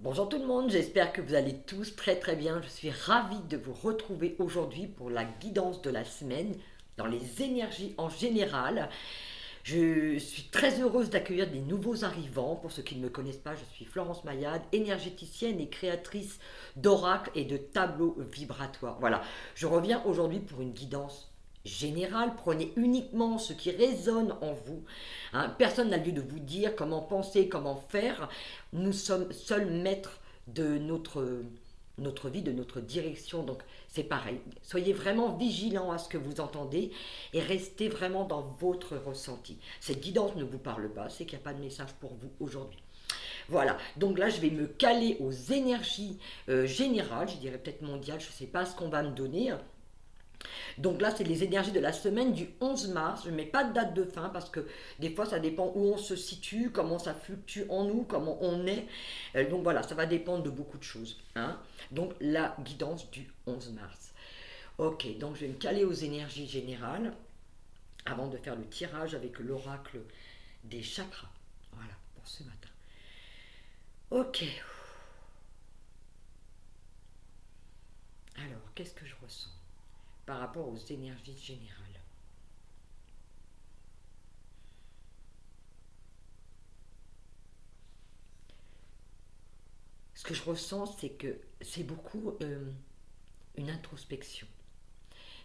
Bonjour tout le monde, j'espère que vous allez tous très très bien. Je suis ravie de vous retrouver aujourd'hui pour la guidance de la semaine dans les énergies en général. Je suis très heureuse d'accueillir des nouveaux arrivants. Pour ceux qui ne me connaissent pas, je suis Florence Mayade, énergéticienne et créatrice d'oracles et de tableaux vibratoires. Voilà, je reviens aujourd'hui pour une guidance générale. Prenez uniquement ce qui résonne en vous. Hein. Personne n'a lieu de vous dire comment penser, comment faire. Nous sommes seuls maîtres de notre vie, de notre direction. Donc c'est pareil. Soyez vraiment vigilants à ce que vous entendez et restez vraiment dans votre ressenti. Cette guidance ne vous parle pas, c'est qu'il n'y a pas de message pour vous aujourd'hui. Voilà, donc là je vais me caler aux énergies générales, je dirais peut-être mondiales, je ne sais pas ce qu'on va me donner. Donc là, c'est les énergies de la semaine du 11 mars. Je ne mets pas de date de fin parce que des fois, ça dépend où on se situe, comment ça fluctue en nous, comment on est. Donc voilà, ça va dépendre de beaucoup de choses. Hein. Donc la guidance du 11 mars. Ok, donc je vais me caler aux énergies générales avant de faire le tirage avec l'oracle des chakras. Voilà, pour ce matin. Ok, alors qu'est-ce que je ressens par rapport aux énergies générales? Ce que je ressens, c'est que c'est beaucoup une introspection,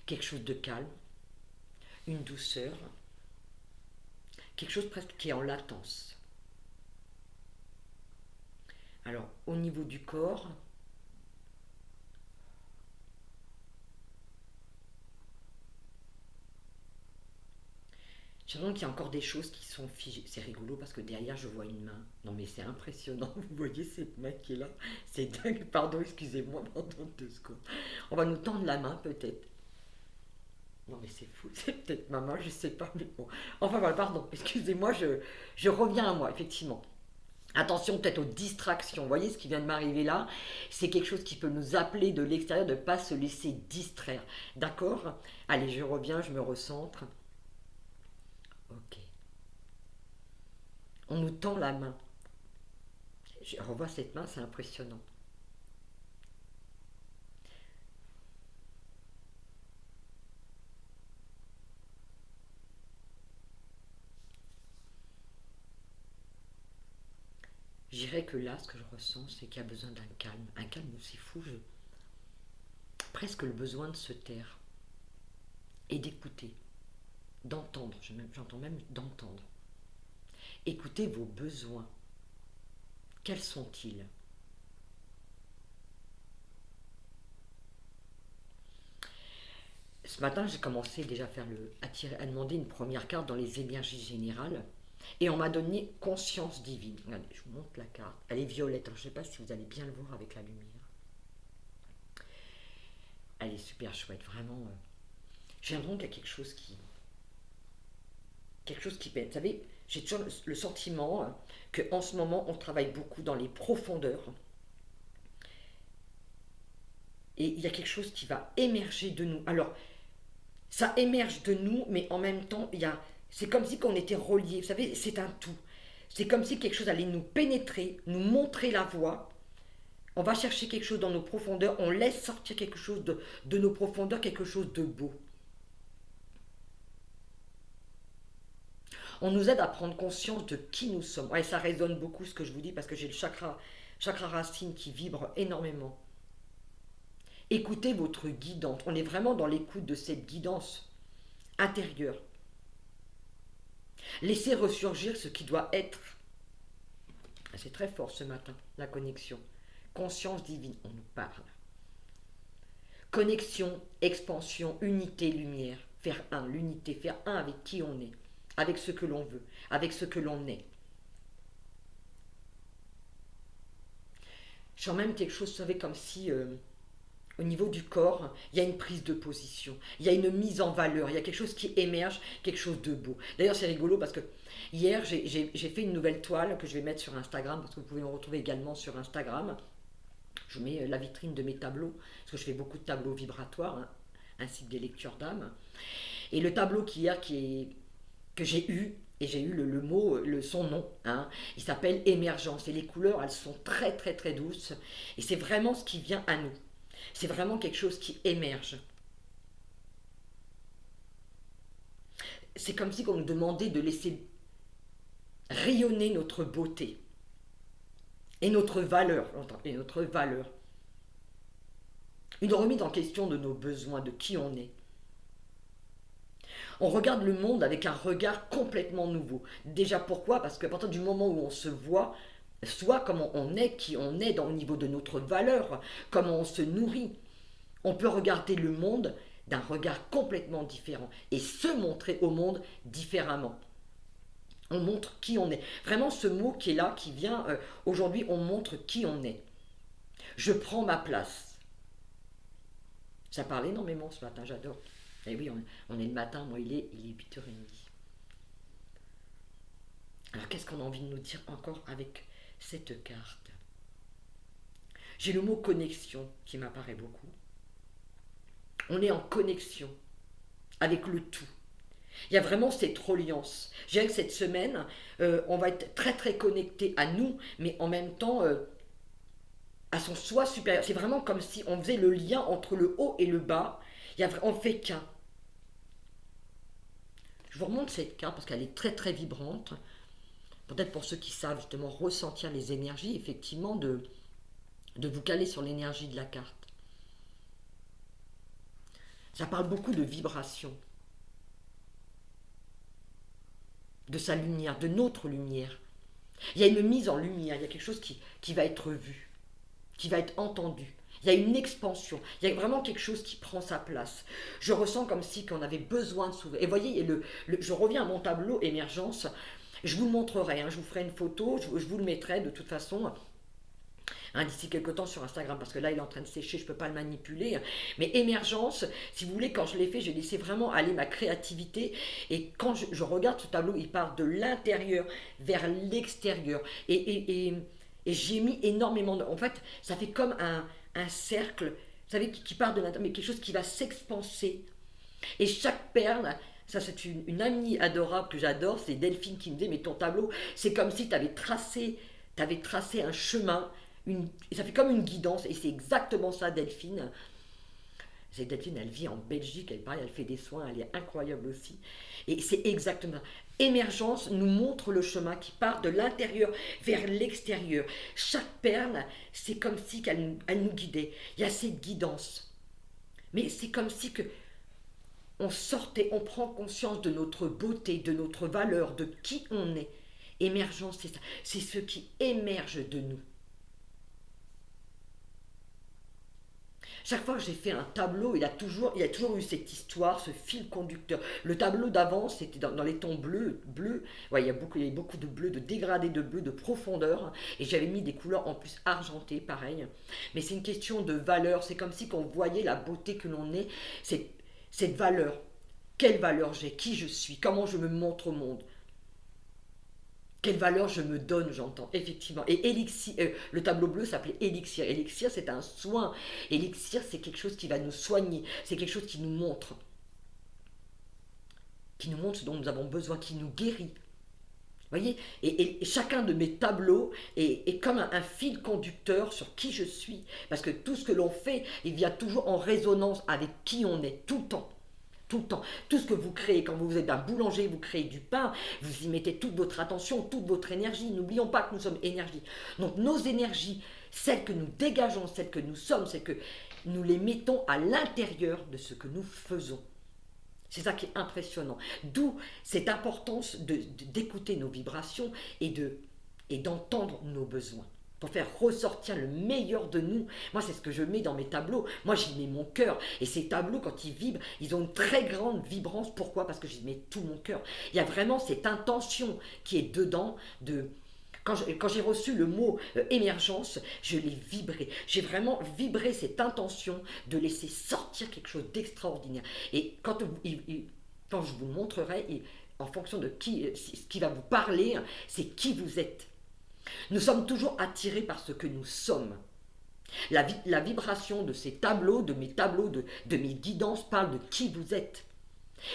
quelque chose de calme, une douceur, quelque chose presque qui est en latence. Alors, au niveau du corps, j'ai l'impression qu'il y a encore des choses qui sont figées. C'est rigolo parce que derrière, je vois une main. Non, mais c'est impressionnant. Vous voyez cette main qui est là? C'est dingue. Pardon, excusez-moi pendant 2 secondes. On va nous tendre la main, peut-être. Non, mais c'est fou. C'est peut-être ma main, je sais pas. Mais bon. Enfin, voilà, pardon. Excusez-moi, je reviens à moi, effectivement. Attention peut-être aux distractions. Vous voyez ce qui vient de m'arriver là? C'est quelque chose qui peut nous appeler de l'extérieur, de ne pas se laisser distraire. D'accord? Allez, je reviens, je me recentre. Ok. On nous tend la main. Je revois cette main, c'est impressionnant. Je dirais que là, ce que je ressens, c'est qu'il y a besoin d'un calme. Un calme, c'est fou. Presque le besoin de se taire et d'écouter, d'entendre. J'entends même d'entendre. Écoutez vos besoins. Quels sont-ils? Ce matin, j'ai commencé déjà à demander une première carte dans les énergies générales. Et on m'a donné conscience divine. Regardez, je vous montre la carte. Elle est violette. Alors, je ne sais pas si vous allez bien le voir avec la lumière. Elle est super chouette, vraiment. J'ai l'impression qu'il y a quelque chose qui pète. Vous savez, j'ai toujours le sentiment qu'en ce moment, on travaille beaucoup dans les profondeurs. Et il y a quelque chose qui va émerger de nous. Alors, ça émerge de nous, mais en même temps, c'est comme si on était reliés. Vous savez, c'est un tout. C'est comme si quelque chose allait nous pénétrer, nous montrer la voie. On va chercher quelque chose dans nos profondeurs, on laisse sortir quelque chose de nos profondeurs, quelque chose de beau. On nous aide à prendre conscience de qui nous sommes. Ouais, ça résonne beaucoup ce que je vous dis parce que j'ai le chakra racine qui vibre énormément. Écoutez votre guidance. On est vraiment dans l'écoute de cette guidance intérieure. Laissez ressurgir ce qui doit être. C'est très fort ce matin, la connexion. Conscience divine, on nous parle. Connexion, expansion, unité, lumière. Faire un, l'unité, faire un avec qui on est, avec ce que l'on veut, avec ce que l'on est. Je sens même quelque chose, vous savez, comme si au niveau du corps, il y a une prise de position, il y a une mise en valeur, il y a quelque chose qui émerge, quelque chose de beau. D'ailleurs, c'est rigolo parce que hier, j'ai fait une nouvelle toile que je vais mettre sur Instagram, parce que vous pouvez me retrouver également sur Instagram. Je mets la vitrine de mes tableaux, parce que je fais beaucoup de tableaux vibratoires, hein, ainsi que des lectures d'âme. Et le tableau qu'hier que j'ai eu, et j'ai eu le mot, son nom, hein. Il s'appelle émergence, et les couleurs, elles sont très très très douces, et c'est vraiment ce qui vient à nous. C'est vraiment quelque chose qui émerge. C'est comme si on nous demandait de laisser rayonner notre beauté et notre valeur, et notre valeur. Une remise en question de nos besoins, de qui on est. On regarde le monde avec un regard complètement nouveau. Déjà pourquoi? Parce qu'à partir du moment où on se voit, soit comment on est, qui on est au niveau de notre valeur, comment on se nourrit, on peut regarder le monde d'un regard complètement différent et se montrer au monde différemment. On montre qui on est. Vraiment ce mot qui est là, qui vient, aujourd'hui on montre qui on est. Je prends ma place. Ça parle énormément ce matin, j'adore. Et oui, on est le matin, moi il est 8h30. Alors qu'est-ce qu'on a envie de nous dire encore avec cette carte? J'ai le mot connexion qui m'apparaît beaucoup. On est en connexion avec le tout. Il y a vraiment cette reliance. Je dirais que cette semaine, on va être très très connecté à nous, mais en même temps à son soi supérieur. C'est vraiment comme si on faisait le lien entre le haut et le bas. On ne fait qu'un. Je vous remonte cette carte parce qu'elle est très très vibrante. Peut-être pour ceux qui savent justement ressentir les énergies, effectivement, de vous caler sur l'énergie de la carte. Ça parle beaucoup de vibration, de sa lumière, de notre lumière. Il y a une mise en lumière, il y a quelque chose qui va être vu, qui va être entendu. Il y a une expansion, il y a vraiment quelque chose qui prend sa place. Je ressens comme si on avait besoin de s'ouvrir. Et vous voyez, je reviens à mon tableau émergence, je vous le montrerai, hein, je vous ferai une photo, je vous le mettrai de toute façon. Hein, d'ici quelques temps sur Instagram, parce que là il est en train de sécher, je ne peux pas le manipuler. Mais émergence, si vous voulez, quand je l'ai fait, j'ai laissé vraiment aller ma créativité. Et quand je regarde ce tableau, il part de l'intérieur vers l'extérieur. Et j'ai mis énormément de... En fait, ça fait comme un cercle, vous savez, qui part de l'intérieur, mais quelque chose qui va s'expanser. Et chaque perle... Ça, c'est une amie adorable que j'adore, c'est Delphine qui me dit, mais ton tableau, c'est comme si tu avais tracé un chemin. Ça fait comme une guidance, et c'est exactement ça, Delphine. Delphine, elle vit en Belgique, elle fait des soins, elle est incroyable aussi. Et c'est exactement ça. Émergence nous montre le chemin qui part de l'intérieur vers l'extérieur. Chaque perle, c'est comme si elle nous guidait. Il y a cette guidance. Mais c'est comme si on sortait, on prend conscience de notre beauté, de notre valeur, de qui on est. Émergence, c'est ça. C'est ce qui émerge de nous. Chaque fois que j'ai fait un tableau, il y a toujours eu cette histoire, ce fil conducteur. Le tableau d'avant, c'était dans les tons bleus. Ouais, il y avait beaucoup de bleu, de dégradé de bleu, de profondeur. Et j'avais mis des couleurs en plus argentées, pareil. Mais c'est une question de valeur. C'est comme si on voyait la beauté que l'on est. Cette valeur. Quelle valeur j'ai? Qui je suis? Comment je me montre au monde? Quelle valeur je me donne, j'entends, effectivement. Et élixir, le tableau bleu s'appelait élixir. Élixir, c'est un soin. Élixir, c'est quelque chose qui va nous soigner. C'est quelque chose qui nous montre. Qui nous montre ce dont nous avons besoin, qui nous guérit. Vous voyez, et chacun de mes tableaux est comme un fil conducteur sur qui je suis. Parce que tout ce que l'on fait, il vient toujours en résonance avec qui on est, tout le temps. Tout le temps. Tout ce que vous créez, quand vous êtes un boulanger, vous créez du pain, vous y mettez toute votre attention, toute votre énergie. N'oublions pas que nous sommes énergie. Donc nos énergies, celles que nous dégageons, celles que nous sommes, c'est que nous les mettons à l'intérieur de ce que nous faisons. C'est ça qui est impressionnant. D'où cette importance d'écouter nos vibrations et d'entendre nos besoins, pour faire ressortir le meilleur de nous. Moi, c'est ce que je mets dans mes tableaux. Moi, j'y mets mon cœur. Et ces tableaux, quand ils vibrent, ils ont une très grande vibrance. Pourquoi? Parce que j'y mets tout mon cœur. Il y a vraiment cette intention qui est dedans. Quand j'ai reçu le mot émergence, je l'ai vibré. J'ai vraiment vibré cette intention de laisser sortir quelque chose d'extraordinaire. Et quand je vous montrerai, en fonction de ce qui va vous parler, c'est qui vous êtes. Nous sommes toujours attirés par ce que nous sommes. La vibration de ces tableaux, de mes tableaux, de mes guidances parle de qui vous êtes.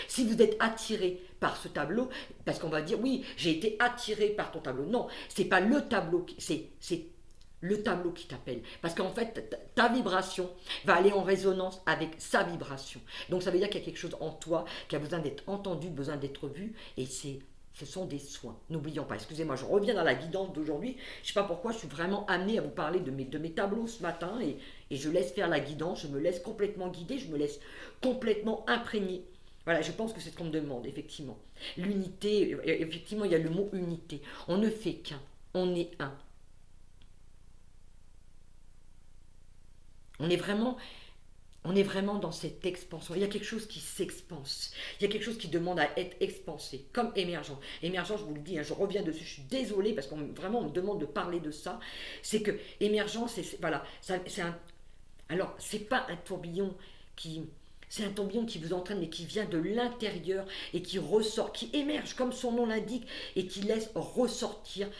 Si vous êtes attiré par ce tableau, parce qu'on va dire oui, j'ai été attiré par ton tableau. Non, c'est pas le tableau, c'est le tableau qui t'appelle. Parce qu'en fait, ta vibration va aller en résonance avec sa vibration. Donc ça veut dire qu'il y a quelque chose en toi qui a besoin d'être entendu, besoin d'être vu, et ce sont des soins. N'oublions pas, excusez-moi, je reviens dans la guidance d'aujourd'hui. Je ne sais pas pourquoi je suis vraiment amenée à vous parler de mes tableaux ce matin, et je laisse faire la guidance, je me laisse complètement guider, je me laisse complètement imprégner. Voilà, je pense que c'est ce qu'on me demande, effectivement. L'unité, effectivement, il y a le mot unité. On ne fait qu'un, on est un. On est vraiment, on est vraiment dans cette expansion. Il y a quelque chose qui s'expanse. Il y a quelque chose qui demande à être expansé, comme émergent. Émergent, je vous le dis, hein, je reviens dessus, je suis désolée parce qu'on vraiment on me demande de parler de ça. C'est que émergent, voilà, c'est un. Alors, c'est pas un tourbillon qui. C'est un tourbillon qui vous entraîne, mais qui vient de l'intérieur et qui ressort, qui émerge, comme son nom l'indique, et qui laisse ressortir,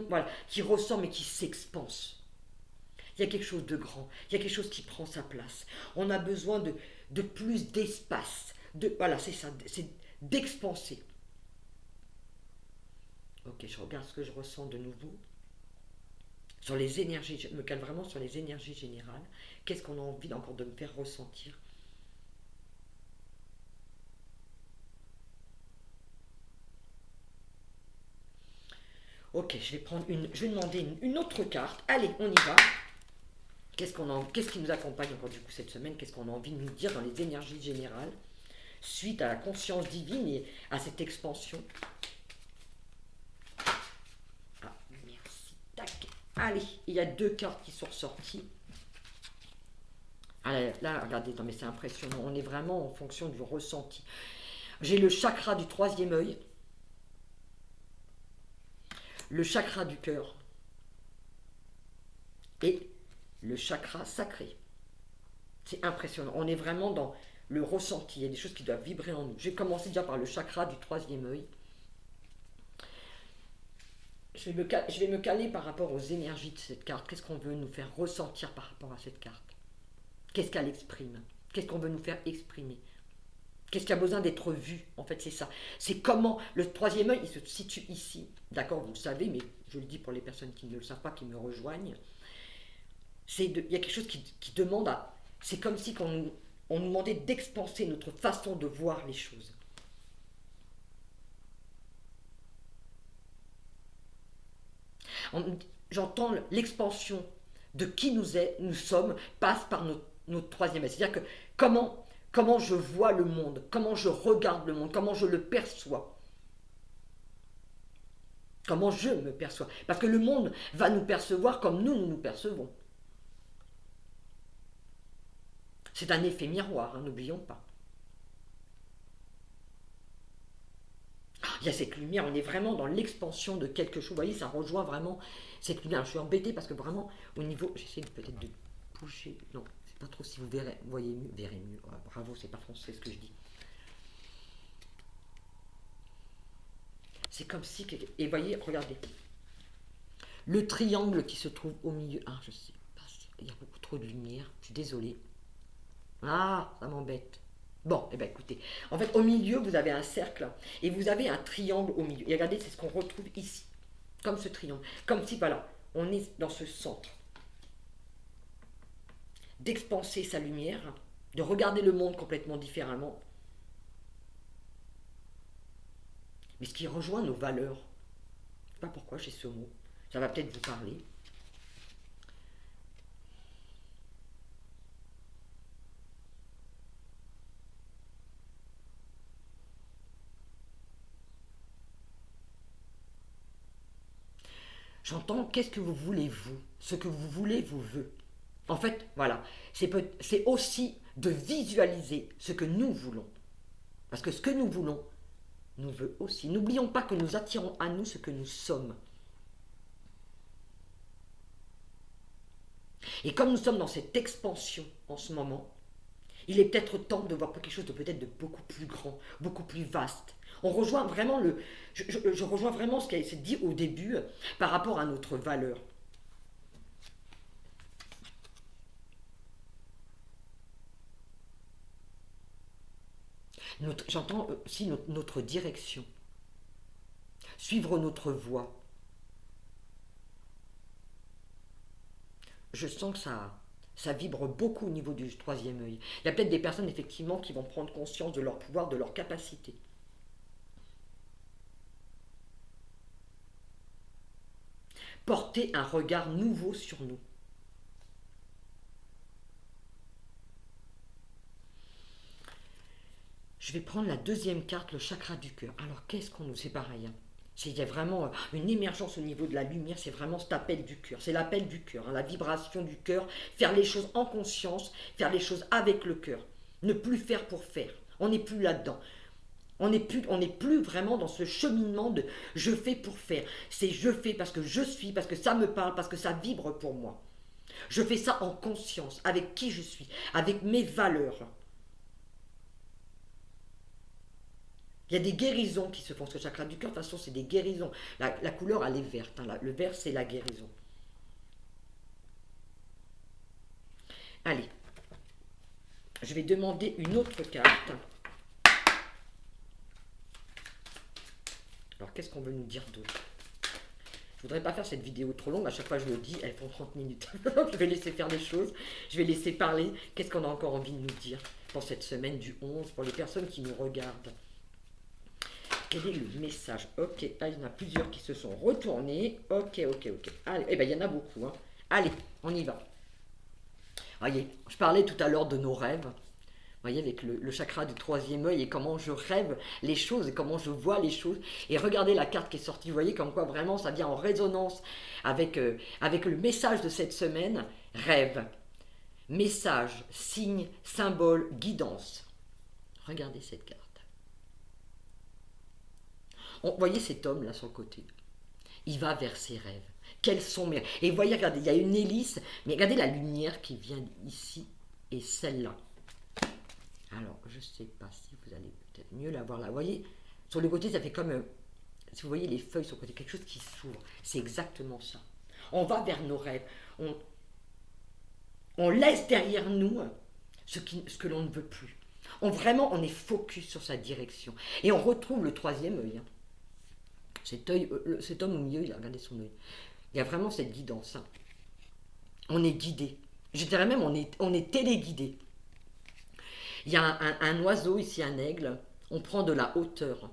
voilà, qui ressort, mais qui s'expanse. Il y a quelque chose de grand, il y a quelque chose qui prend sa place. On a besoin de plus d'espace. Voilà, c'est ça, c'est d'expanser. Ok, je regarde ce que je ressens de nouveau. Sur les énergies, je me calme vraiment sur les énergies générales. Qu'est-ce qu'on a envie encore de me faire ressentir? Ok, je vais demander une autre carte. Allez, on y va. Qu'est-ce qui nous accompagne encore du coup cette semaine? Qu'est-ce qu'on a envie de nous dire dans les énergies générales suite à la conscience divine et à cette expansion? Ah, merci. Tac. Allez, il y a deux cartes qui sont ressorties. Ah là, regardez, non mais c'est impressionnant. On est vraiment en fonction du ressenti. J'ai le chakra du troisième œil, le chakra du cœur et le chakra sacré. C'est impressionnant. On est vraiment dans le ressenti. Il y a des choses qui doivent vibrer en nous. J'ai commencé déjà par le chakra du troisième œil. Je vais me caler par rapport aux énergies de cette carte. Qu'est-ce qu'on veut nous faire ressentir par rapport à cette carte? Qu'est-ce qu'elle exprime? Qu'est-ce qu'on veut nous faire exprimer? Qu'est-ce qui a besoin d'être vu? En fait, c'est ça. C'est comment le troisième œil, il se situe ici. D'accord, vous le savez, mais je le dis pour les personnes qui ne le savent pas, qui me rejoignent. Il y a quelque chose qui demande à. C'est comme si on nous demandait d'expanser notre façon de voir les choses. J'entends l'expansion de qui nous sommes passe par notre troisième œil. C'est-à-dire que comment je vois le monde, comment je regarde le monde, comment je le perçois. Comment je me perçois. Parce que le monde va nous percevoir comme nous percevons. C'est un effet miroir, hein, n'oublions pas. Il y a cette lumière, on est vraiment dans l'expansion de quelque chose. Vous voyez, ça rejoint vraiment cette lumière. Je suis embêtée parce que vraiment, au niveau. J'essaie peut-être de bouger. Non, c'est pas trop si vous voyez mieux. Verrez mieux. Oh, bravo, c'est pas français ce que je dis. C'est comme si. Et voyez, regardez. Le triangle qui se trouve au milieu. Ah, je sais pas. Il y a beaucoup trop de lumière. Je suis désolée. Ah, ça m'embête. Bon, eh bien écoutez, en fait au milieu vous avez un cercle et vous avez un triangle au milieu. Et regardez, c'est ce qu'on retrouve ici, comme ce triangle. Comme si, voilà, on est dans ce centre. D'expanser sa lumière, de regarder le monde complètement différemment. Mais ce qui rejoint nos valeurs, je ne sais pas pourquoi j'ai ce mot, ça va peut-être vous parler. J'entends qu'est-ce que vous voulez vous, ce que vous voulez vous veut. En fait, voilà, c'est aussi de visualiser ce que nous voulons. Parce que ce que nous voulons nous veut aussi. N'oublions pas que nous attirons à nous ce que nous sommes. Et comme nous sommes dans cette expansion en ce moment, il est peut-être temps de voir quelque chose de peut-être de beaucoup plus grand, beaucoup plus vaste. On rejoint vraiment je rejoins vraiment ce qui a été dit au début par rapport à notre valeur. J'entends aussi notre direction. Suivre notre voie. Je sens que ça vibre beaucoup au niveau du troisième œil. Il y a peut-être des personnes effectivement qui vont prendre conscience de leur pouvoir, de leur capacité. Porter un regard nouveau sur nous. Je vais prendre la deuxième carte, le chakra du cœur. Alors qu'est-ce qu'on nous... C'est pareil. Hein. Il y a vraiment une émergence au niveau de la lumière, c'est vraiment cet appel du cœur. C'est l'appel du cœur, hein, la vibration du cœur. Faire les choses en conscience, faire les choses avec le cœur. Ne plus faire pour faire. On n'est plus là-dedans. On n'est plus vraiment dans ce cheminement de je fais pour faire. C'est je fais parce que je suis, parce que ça me parle, parce que ça vibre pour moi. Je fais ça en conscience, avec qui je suis, avec mes valeurs. Il y a des guérisons qui se font. Ce chakra du cœur, de toute façon, c'est des guérisons. La couleur, elle est verte. Hein. Le vert, c'est la guérison. Allez. Je vais demander une autre carte. Alors, qu'est-ce qu'on veut nous dire d'autre? Je voudrais pas faire cette vidéo trop longue. À chaque fois, je le dis, elles font 30 minutes. Je vais laisser faire des choses. Je vais laisser parler. Qu'est-ce qu'on a encore envie de nous dire pour cette semaine du 11, pour les personnes qui nous regardent? Quel est le message? Ok, là, il y en a plusieurs qui se sont retournés. Ok. Allez, eh bien, il y en a beaucoup. Hein. Allez, on y va. Voyez, je parlais tout à l'heure de nos rêves. Vous voyez, avec le chakra du troisième œil et comment je rêve les choses et comment je vois les choses. Et regardez la carte qui est sortie. Vous voyez comme quoi vraiment ça vient en résonance avec le message de cette semaine. Rêve, message, signe, symbole, guidance. Regardez cette carte. Vous voyez cet homme là sur le côté. Il va vers ses rêves. Quels sont mes... Et vous voyez, regardez, il y a une hélice, mais regardez la lumière qui vient ici et celle-là. Alors, je ne sais pas si vous allez peut-être mieux la voir là. Vous voyez, sur le côté, ça fait comme... si vous voyez les feuilles sur le côté, quelque chose qui s'ouvre. C'est exactement ça. On va vers nos rêves. On laisse derrière nous ce que l'on ne veut plus. On est focus sur sa direction. Et on retrouve le troisième œil. Hein. Cet homme au milieu, il a regardé son œil. Il y a vraiment cette guidance. Hein. On est guidé. Je dirais même, on est téléguidé. Il y a un oiseau ici, un aigle. On prend de la hauteur.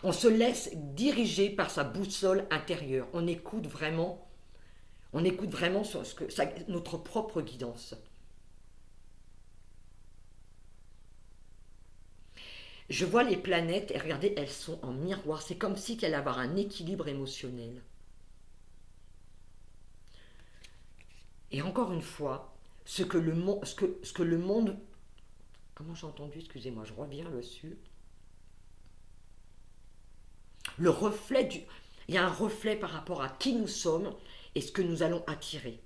On se laisse diriger par sa boussole intérieure. On écoute vraiment sur notre propre guidance. Je vois les planètes et regardez, elles sont en miroir. C'est comme si elles allaient avoir un équilibre émotionnel. Et encore une fois, ce que le monde... Comment j'ai entendu? Excusez-moi, je reviens dessus. Le reflet du... Il y a un reflet par rapport à qui nous sommes et ce que nous allons attirer.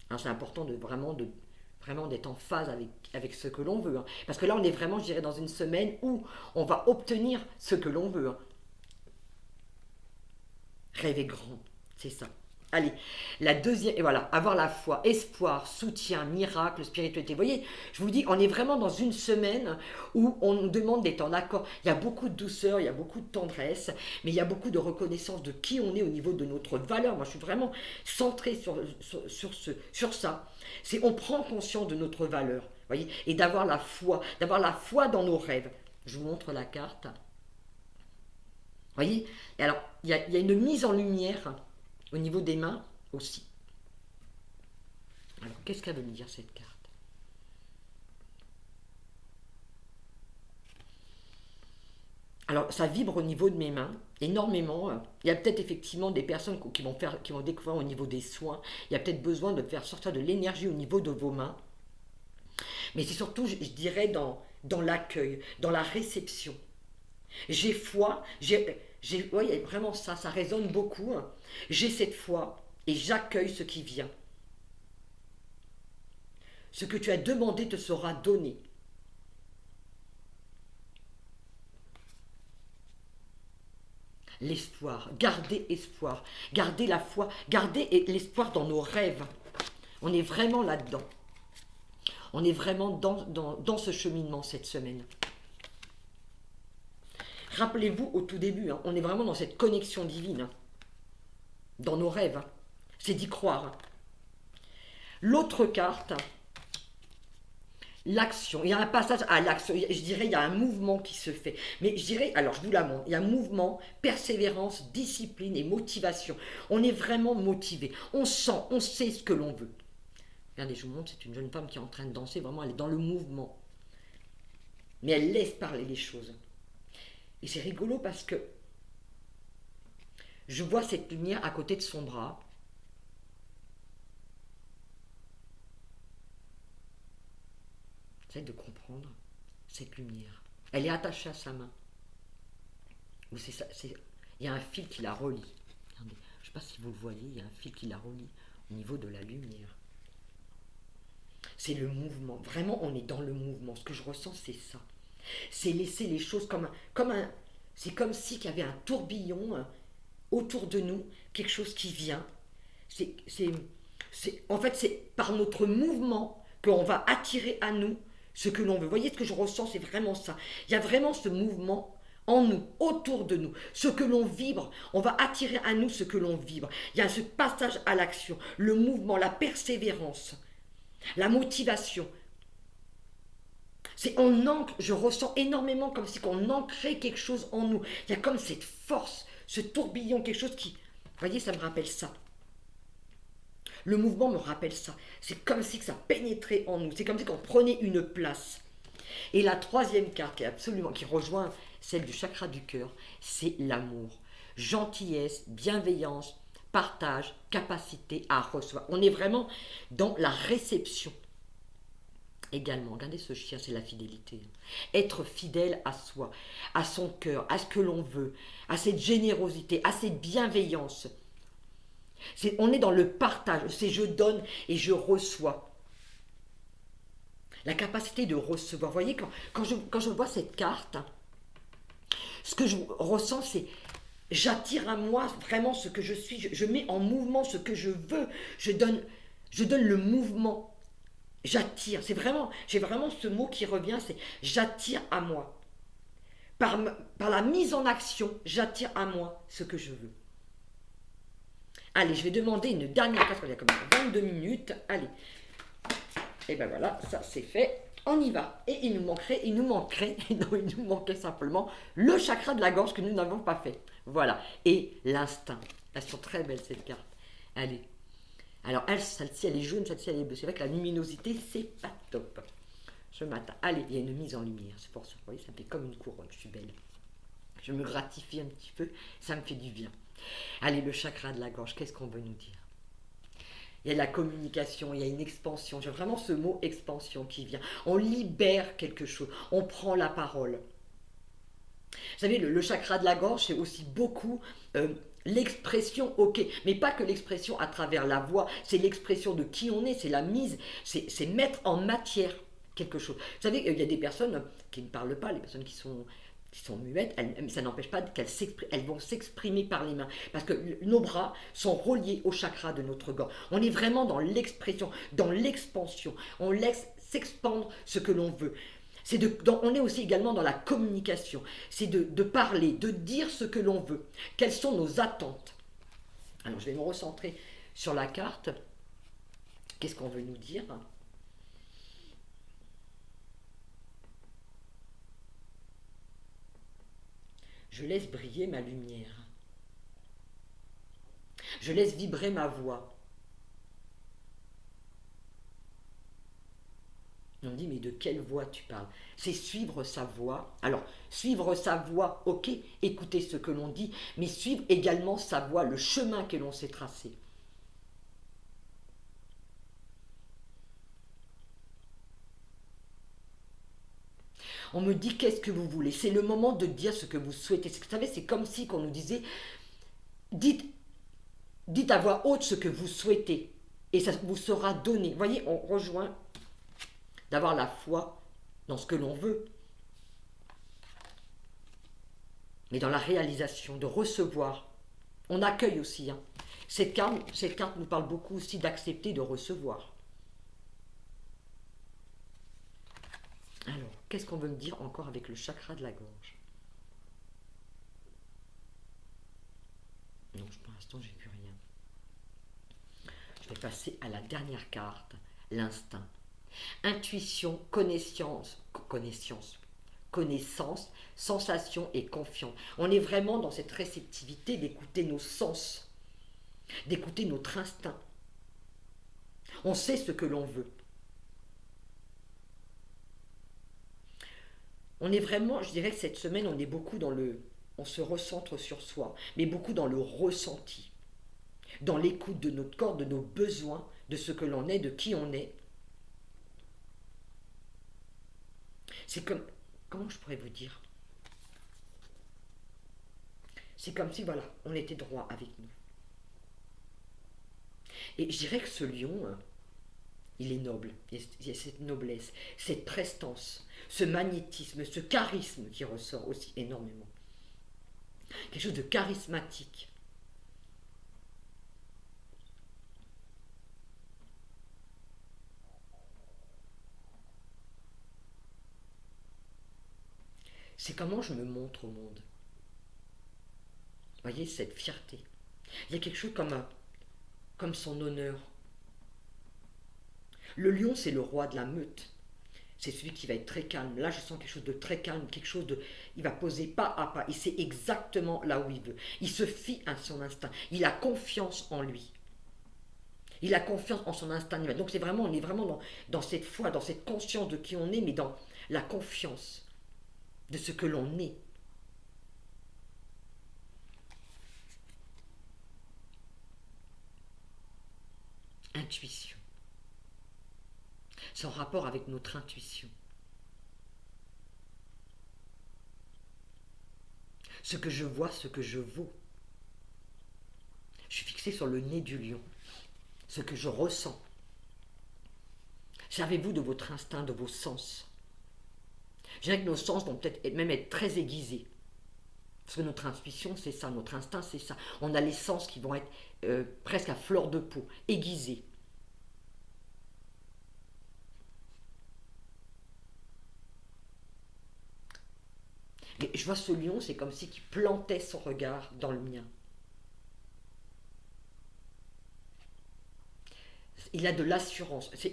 Alors c'est important de vraiment d'être en phase avec ce que l'on veut. Hein. Parce que là, on est vraiment, je dirais, dans une semaine où on va obtenir ce que l'on veut. Hein. Rêver grand, c'est ça. Allez, la deuxième, et voilà, avoir la foi, espoir, soutien, miracle, spiritualité. Vous voyez, je vous dis, on est vraiment dans une semaine où on nous demande d'être en accord. Il y a beaucoup de douceur, il y a beaucoup de tendresse, mais il y a beaucoup de reconnaissance de qui on est au niveau de notre valeur. Moi, je suis vraiment centrée sur ça. C'est on prend conscience de notre valeur, vous voyez, et d'avoir la foi dans nos rêves. Je vous montre la carte. Vous voyez, et alors, il y a une mise en lumière au niveau des mains aussi. Alors, qu'est-ce qu'elle veut me dire cette carte? Alors, ça vibre au niveau de mes mains, énormément. Il y a peut-être effectivement des personnes qui vont découvrir au niveau des soins. Il y a peut-être besoin de faire sortir de l'énergie au niveau de vos mains. Mais c'est surtout, je dirais, dans l'accueil, dans la réception. J'ai foi, ouais, vraiment ça résonne beaucoup. Hein. J'ai cette foi et j'accueille ce qui vient. Ce que tu as demandé te sera donné. L'espoir, gardez espoir, gardez la foi, gardez l'espoir dans nos rêves. On est vraiment là-dedans. On est vraiment dans ce cheminement cette semaine. Rappelez-vous au tout début, hein, on est vraiment dans cette connexion divine, hein, dans nos rêves. Hein. C'est d'y croire. Hein. L'autre carte, l'action. Il y a un passage à l'action. Je dirais il y a un mouvement qui se fait. Mais je dirais, alors je vous la montre, il y a un mouvement, persévérance, discipline et motivation. On est vraiment motivé. On sent, on sait ce que l'on veut. Regardez, je vous montre, c'est une jeune femme qui est en train de danser. Vraiment, elle est dans le mouvement. Mais elle laisse parler les choses. Et c'est rigolo parce que je vois cette lumière à côté de son bras. J'essaie de comprendre cette lumière. Elle est attachée à sa main. Ou c'est ça, il y a un fil qui la relie. Regardez, je ne sais pas si vous le voyez, il y a un fil qui la relie au niveau de la lumière. C'est le mouvement. Vraiment, on est dans le mouvement. Ce que je ressens, c'est ça. C'est laisser les choses c'est comme si il y avait un tourbillon autour de nous, quelque chose qui vient. En fait, c'est par notre mouvement qu'on va attirer à nous ce que l'on veut. Vous voyez ce que je ressens, c'est vraiment ça. Il y a vraiment ce mouvement en nous, autour de nous. Ce que l'on vibre, on va attirer à nous ce que l'on vibre. Il y a ce passage à l'action, le mouvement, la persévérance, la motivation. On ancre, je ressens énormément comme si on ancrait quelque chose en nous. Il y a comme cette force, ce tourbillon, quelque chose qui... Vous voyez, ça me rappelle ça. Le mouvement me rappelle ça. C'est comme si ça pénétrait en nous. C'est comme si on prenait une place. Et la troisième carte, qui rejoint celle du chakra du cœur, c'est l'amour. Gentillesse, bienveillance, partage, capacité à recevoir. On est vraiment dans la réception. Également, regardez ce chien, c'est la fidélité. Être fidèle à soi, à son cœur, à ce que l'on veut, à cette générosité, à cette bienveillance. On est dans le partage, c'est je donne et je reçois. La capacité de recevoir. Vous voyez, quand je vois cette carte, ce que je ressens, c'est j'attire à moi vraiment ce que je suis, je mets en mouvement ce que je veux, je donne le mouvement. J'attire, j'ai vraiment ce mot qui revient, c'est j'attire à moi. Par la mise en action, j'attire à moi ce que je veux. Allez, je vais demander une dernière carte, il y a comme 22 minutes. Allez, et ben voilà, ça c'est fait. On y va. Et il nous manquait simplement le chakra de la gorge que nous n'avons pas fait. Voilà. Et l'instinct. Elles sont très belles cette carte. Allez. Alors, celle-ci, elle est jaune, celle-ci, elle est bleue. C'est vrai que la luminosité, c'est pas top. Ce matin. Allez, il y a une mise en lumière. C'est pour ça. Vous voyez, ça me fait comme une couronne. Je suis belle. Je me gratifie un petit peu. Ça me fait du bien. Allez, le chakra de la gorge, qu'est-ce qu'on veut nous dire? Il y a la communication, il y a une expansion. J'ai vraiment ce mot expansion qui vient. On libère quelque chose. On prend la parole. Vous savez, le chakra de la gorge, c'est aussi beaucoup l'expression, ok, mais pas que l'expression à travers la voix, c'est l'expression de qui on est, c'est la mise, c'est mettre en matière quelque chose. Vous savez, il y a des personnes qui ne parlent pas, les personnes qui sont muettes, ça n'empêche pas elles vont s'exprimer par les mains, parce que nos bras sont reliés au chakra de notre gorge. On est vraiment dans l'expression, dans l'expansion, on laisse s'expandre ce que l'on veut. On est aussi également dans la communication. C'est de parler, de dire ce que l'on veut. Quelles sont nos attentes? Alors, je vais me recentrer sur la carte. Qu'est-ce qu'on veut nous dire? Je laisse briller ma lumière. Je laisse vibrer ma voix. On dit, mais de quelle voix tu parles? C'est suivre sa voix. Alors, suivre sa voix, ok, écouter ce que l'on dit, mais suivre également sa voix, le chemin que l'on s'est tracé. On me dit, qu'est-ce que vous voulez? C'est le moment de dire ce que vous souhaitez. Vous savez, c'est comme si on nous disait, dites à voix haute ce que vous souhaitez, et ça vous sera donné. Vous voyez, on rejoint d'avoir la foi dans ce que l'on veut, mais dans la réalisation, de recevoir. On accueille aussi. Cette carte nous parle beaucoup aussi d'accepter, de recevoir. Qu'est-ce qu'on veut me dire encore avec le chakra de la gorge? Non, pour l'instant, j'ai plus rien. Je vais passer à la dernière carte, l'instinct. Intuition, connaissance, sensation et confiance. On est vraiment dans cette réceptivité d'écouter nos sens, d'écouter notre instinct. On sait ce que l'on veut. On est vraiment, je dirais que cette semaine, on est beaucoup dans le... On se recentre sur soi, mais beaucoup dans le ressenti, dans l'écoute de notre corps, de nos besoins, de ce que l'on est, de qui on est. C'est comme... Comment je pourrais vous dire? C'est comme si, voilà, on était droit avec nous. Et je dirais que ce lion, il est noble. Il y a cette noblesse, cette prestance, ce magnétisme, ce charisme qui ressort aussi énormément. Quelque chose de charismatique. C'est comment je me montre au monde. Vous voyez, cette fierté. Il y a quelque chose comme son honneur. Le lion, c'est le roi de la meute. C'est celui qui va être très calme. Là, je sens quelque chose de très calme, quelque chose de... Il va poser pas à pas. Il sait exactement là où il veut. Il se fie à son instinct. Il a confiance en lui. Il a confiance en son instinct animal. Donc on est vraiment dans cette foi, dans cette conscience de qui on est, mais dans la confiance de ce que l'on est. Intuition. C'est en rapport avec notre intuition. Ce que je vois, ce que je vaux. Je suis fixé sur le nez du lion. Ce que je ressens. Servez-vous de votre instinct, de vos sens. Je dirais que nos sens vont peut-être même être très aiguisés. Parce que notre intuition, c'est ça, notre instinct, c'est ça. On a les sens qui vont être presque à fleur de peau, aiguisés. Mais je vois ce lion, c'est comme si il plantait son regard dans le mien. Il a de l'assurance. C'est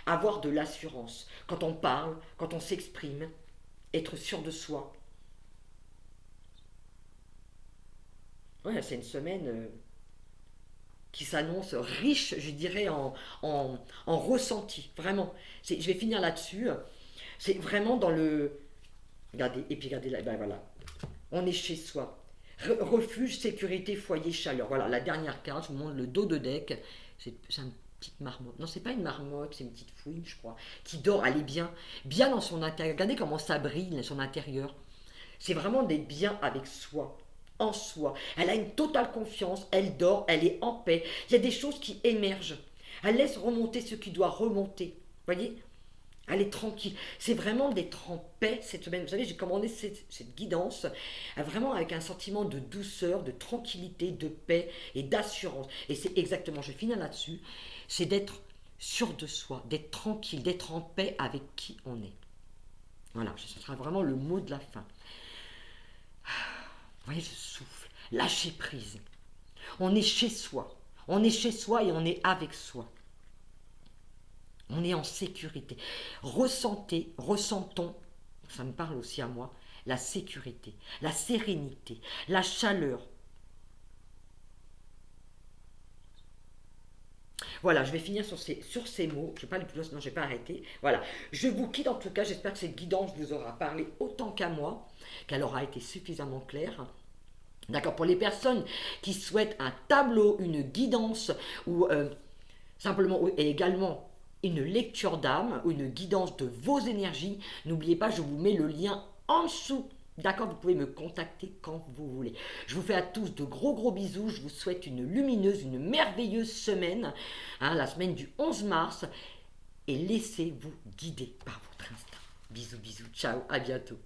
avoir de l'assurance. Quand on parle, quand on s'exprime, être sûr de soi. Ouais, c'est une semaine qui s'annonce riche, je dirais, en ressenti. Vraiment. Je vais finir là-dessus. C'est vraiment dans le... Regardez, et puis regardez là, ben voilà. On est chez soi. Refuge, sécurité, foyer, chaleur. Voilà, la dernière carte, je vous montre le dos de deck. C'est une petite marmotte. Non, c'est pas une marmotte, c'est une petite fouine, je crois. Qui dort, elle est bien dans son intérieur. Regardez comment ça brille, son intérieur. C'est vraiment d'être bien avec soi, en soi. Elle a une totale confiance, elle dort, elle est en paix. Il y a des choses qui émergent. Elle laisse remonter ce qui doit remonter. Vous voyez? Elle est tranquille. C'est vraiment d'être en paix cette semaine. Vous savez, j'ai commandé cette guidance vraiment avec un sentiment de douceur, de tranquillité, de paix et d'assurance. Et c'est exactement, je finis là-dessus, c'est d'être sûr de soi, d'être tranquille, d'être en paix avec qui on est. Voilà, ce sera vraiment le mot de la fin. Vous voyez, je souffle, lâcher prise. On est chez soi. On est chez soi et on est avec soi. On est en sécurité. Ressentons, ça me parle aussi à moi, la sécurité, la sérénité, la chaleur. Voilà, je vais finir sur ces mots. Je ne vais pas aller plus loin, sinon je ne vais pas arrêter. Voilà, je vous quitte en tout cas. J'espère que cette guidance vous aura parlé autant qu'à moi, qu'elle aura été suffisamment claire. D'accord, pour les personnes qui souhaitent un tableau, une guidance ou simplement et également une lecture d'âme ou une guidance de vos énergies, n'oubliez pas, je vous mets le lien en dessous. D'accord, vous pouvez me contacter quand vous voulez. Je vous fais à tous de gros bisous. Je vous souhaite une lumineuse, une merveilleuse semaine, la semaine du 11 mars. Et laissez-vous guider par votre instinct. Bisous, ciao, à bientôt.